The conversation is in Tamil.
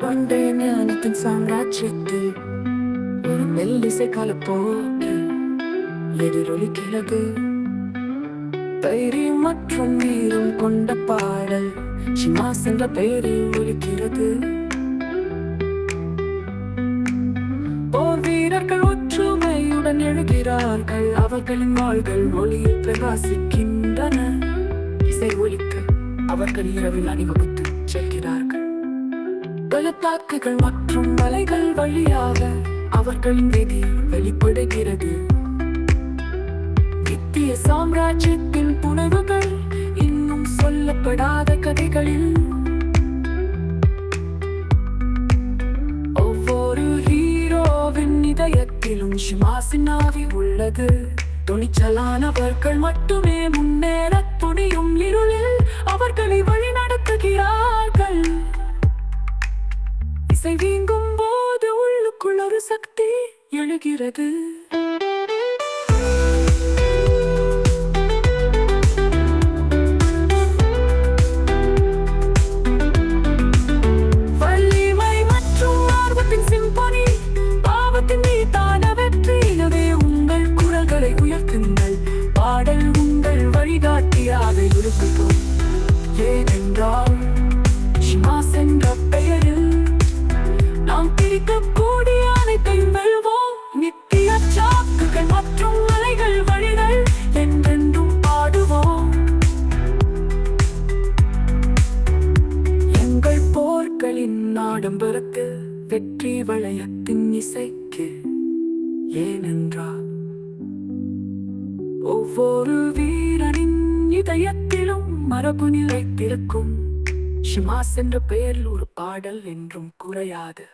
பண்டைய ஞானத்தின் சாம்ராஜ்யத்தில் ஒரு மெல்லிசை கலப்போக்கு எதிரொலிக்கிறது. தைரியம் மற்றும் வீரம் கொண்ட பாடல் ஷிமாஸ் என்ற பெயரில் ஒலிக்கிறது. போர் வீரர்கள் ஒற்றுமையுடன் எழுகிறார்கள். அவர்களின் வாள்கள் ஒளியில் பிரகாசிக்கின்றன. இசை ஒலிக்க அவர்கள் இரவில் அணிவகுத்து செல்கிறார்கள். பள்ளத்தாக்குகள் மற்றும் மலைகள் வழியாக அவர்களின் விதி வெளிப்படுகிறது. நித்திய சாம்ராஜ்யத்தின் புனைவுகள் இன்னும் சொல்லப்படாத கதைகளில் ஒவ்வொரு ஹீரோவின் இதயத்திலும் ஷிமாஸின் ஆவி உள்ளது. துணிச்சலானவர்கள் மட்டுமே முன்னேற துணியும். இருளில் அவர்களை வழி நடத்துகிறார்கள். இசை வீங்கும் போது உள்ளுக்குள் ஒரு சக்தி எழுகிறது. வலிமை மற்றும் ஆர்வத்தின் சிம்பொனி, பாவத்தின் மீதான வெற்றி. எனவே உங்கள் குரல்களை உயர்த்துங்கள். பாடல் உங்கள் வழிகாட்டியாக இருக்கட்டும். ஏனென்றால் ஷிமாஸ் என்ற பெயரில் நாம் பிரிக்கக்கூடிய அனைத்தையும் வெல்வோம். நித்திய சாக்குகள் மற்றும் மலைகள் வழிகள் என்றென்றும் பாடுவோம். எங்கள் போர்களின் ஆடம்பரத்தில் வெற்றி வளையத்தின் இசைக்கு. ஏனென்றால் ஒவ்வொரு வீரனின் இதயத்திலும் மரபு நிலைத்திருக்கும். ஷிமாஸ் என்ற பெயரில் ஒரு பாடல் என்றும் குறையாது.